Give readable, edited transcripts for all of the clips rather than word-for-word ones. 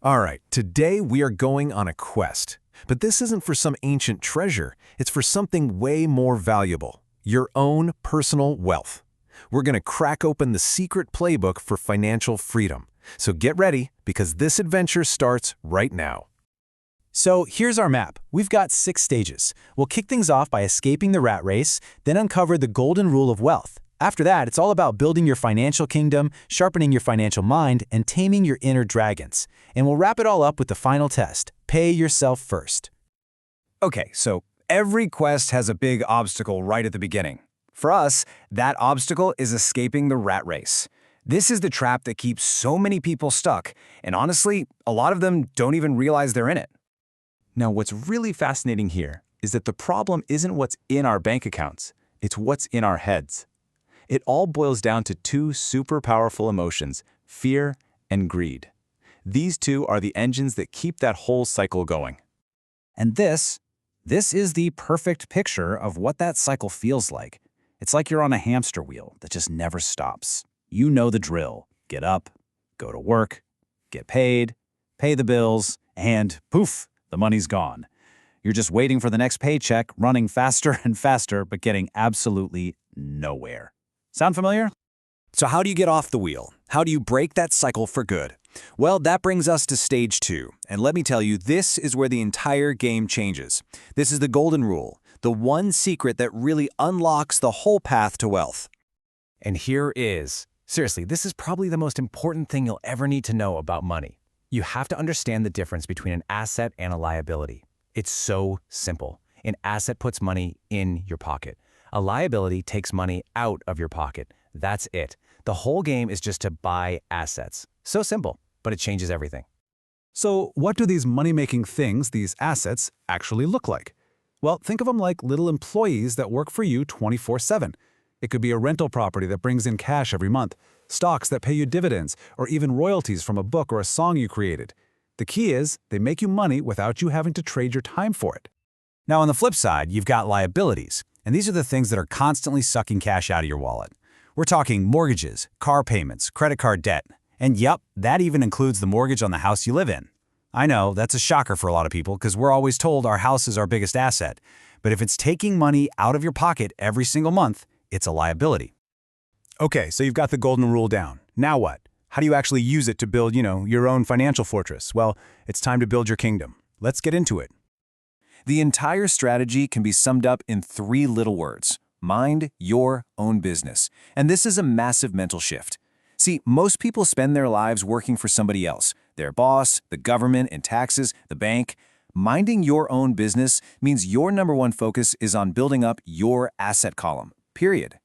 All right, today we are going on a quest. But this isn't for some ancient treasure. It's for something way more valuable. Your own personal wealth. We're going to crack open the secret playbook for financial freedom. So get ready, because this adventure starts right now. So here's our map. We've got 6 stages. We'll kick things off by escaping the rat race, then uncover the golden rule of wealth. After that, it's all about building your financial kingdom, sharpening your financial mind, and taming your inner dragons. And we'll wrap it all up with the final test. Pay yourself first. Okay, so every quest has a big obstacle right at the beginning. For us, that obstacle is escaping the rat race. This is the trap that keeps so many people stuck, and honestly, a lot of them don't even realize they're in it. Now, what's really fascinating here is that the problem isn't what's in our bank accounts, it's what's in our heads. It all boils down to 2 super powerful emotions, fear and greed. These 2 are the engines that keep that whole cycle going. And this is the perfect picture of what that cycle feels like. It's like you're on a hamster wheel that just never stops. You know the drill. Get up, go to work, get paid, pay the bills, and poof, the money's gone. You're just waiting for the next paycheck, running faster and faster, but getting absolutely nowhere. Sound familiar? So how do you get off the wheel? How do you break that cycle for good? Well, that brings us to stage 2. And let me tell you, this is where the entire game changes. This is the golden rule, the one secret that really unlocks the whole path to wealth. And here is, seriously, this is probably the most important thing you'll ever need to know about money. You have to understand the difference between an asset and a liability. It's so simple. An asset puts money in your pocket. A liability takes money out of your pocket. That's it. The whole game is just to buy assets. So simple, but it changes everything. So what do these money-making things, these assets, actually look like? Well, think of them like little employees that work for you 24/7. It could be a rental property that brings in cash every month, stocks that pay you dividends, or even royalties from a book or a song you created. The key is they make you money without you having to trade your time for it. Now, on the flip side, you've got liabilities. And these are the things that are constantly sucking cash out of your wallet. We're talking mortgages, car payments, credit card debt. And yep, that even includes the mortgage on the house you live in. I know, that's a shocker for a lot of people because we're always told our house is our biggest asset. But if it's taking money out of your pocket every single month, it's a liability. Okay, so you've got the golden rule down. Now what? How do you actually use it to build, your own financial fortress? Well, it's time to build your kingdom. Let's get into it. The entire strategy can be summed up in 3 little words. Mind your own business. And this is a massive mental shift. See, most people spend their lives working for somebody else, their boss, the government, and taxes, the bank. Minding your own business means your #1 focus is on building up your asset column, period.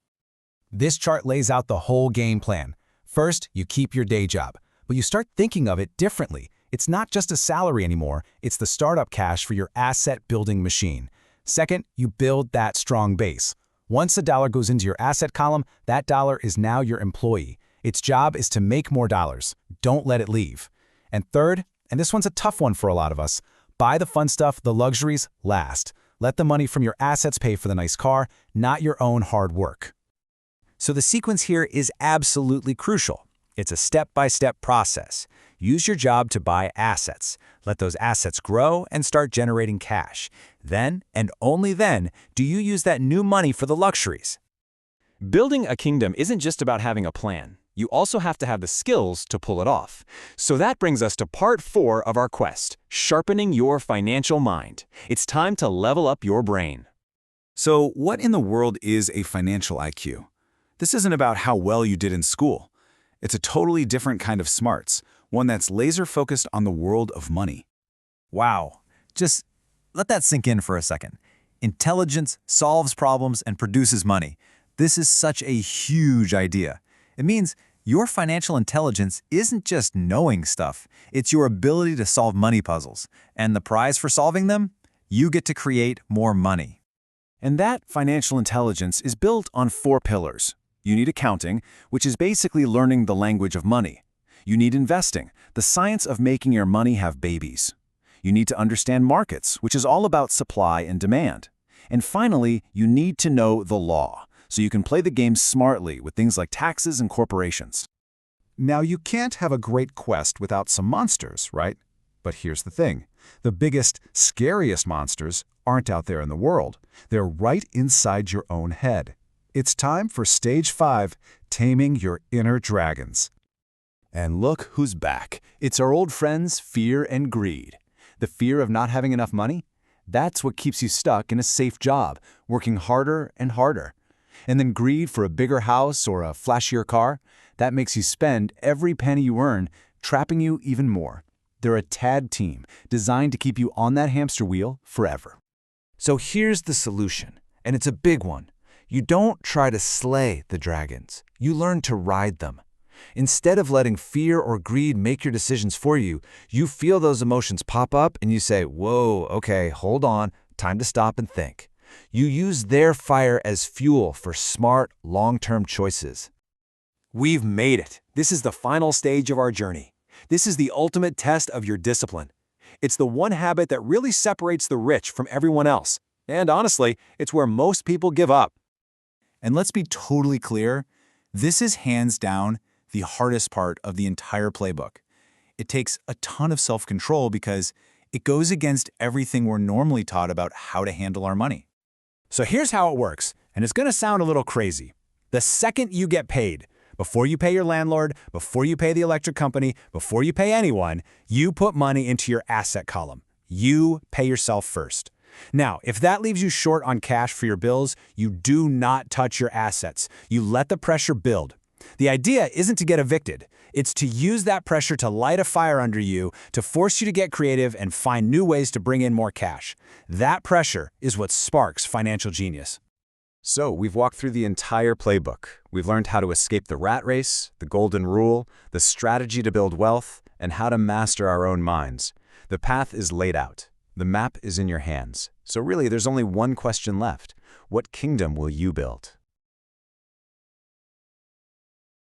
This chart lays out the whole game plan. First, you keep your day job, but you start thinking of it differently. It's not just a salary anymore, it's the startup cash for your asset-building machine. Second, you build that strong base. Once a dollar goes into your asset column, that dollar is now your employee. Its job is to make more dollars. Don't let it leave. And third, and this one's a tough one for a lot of us, buy the fun stuff, the luxuries, last. Let the money from your assets pay for the nice car, not your own hard work. So the sequence here is absolutely crucial. It's a step-by-step process. Use your job to buy assets. Let those assets grow and start generating cash. Then, and only then, do you use that new money for the luxuries. Building a kingdom isn't just about having a plan. You also have to have the skills to pull it off. So that brings us to part 4 of our quest, sharpening your financial mind. It's time to level up your brain. So what in the world is a financial IQ? This isn't about how well you did in school. It's a totally different kind of smarts, one that's laser-focused on the world of money. Wow. Just let that sink in for a second. Intelligence solves problems and produces money. This is such a huge idea. It means your financial intelligence isn't just knowing stuff. It's your ability to solve money puzzles. And the prize for solving them? You get to create more money. And that financial intelligence is built on 4 pillars. You need accounting, which is basically learning the language of money. You need investing, the science of making your money have babies. You need to understand markets, which is all about supply and demand. And finally, you need to know the law, so you can play the game smartly with things like taxes and corporations. Now, you can't have a great quest without some monsters, right? But here's the thing. The biggest, scariest monsters aren't out there in the world. They're right inside your own head. It's time for Stage 5, Taming Your Inner Dragons. And look who's back. It's our old friends, fear and greed. The fear of not having enough money? That's what keeps you stuck in a safe job, working harder and harder. And then greed for a bigger house or a flashier car? That makes you spend every penny you earn, trapping you even more. They're a tag team designed to keep you on that hamster wheel forever. So here's the solution, and it's a big one. You don't try to slay the dragons. You learn to ride them. Instead of letting fear or greed make your decisions for you, you feel those emotions pop up and you say, whoa, okay, hold on, time to stop and think. You use their fire as fuel for smart, long-term choices. We've made it. This is the final stage of our journey. This is the ultimate test of your discipline. It's the one habit that really separates the rich from everyone else. And honestly, it's where most people give up. And let's be totally clear, this is hands down the hardest part of the entire playbook. It takes a ton of self-control because it goes against everything we're normally taught about how to handle our money. So here's how it works, and it's going to sound a little crazy. The second you get paid, before you pay your landlord, before you pay the electric company, before you pay anyone, you put money into your asset column. You pay yourself first. Now, if that leaves you short on cash for your bills, you do not touch your assets. You let the pressure build. The idea isn't to get evicted. It's to use that pressure to light a fire under you, to force you to get creative and find new ways to bring in more cash. That pressure is what sparks financial genius. So we've walked through the entire playbook. We've learned how to escape the rat race, the golden rule, the strategy to build wealth, and how to master our own minds. The path is laid out. The map is in your hands. So really, there's only one question left. What kingdom will you build?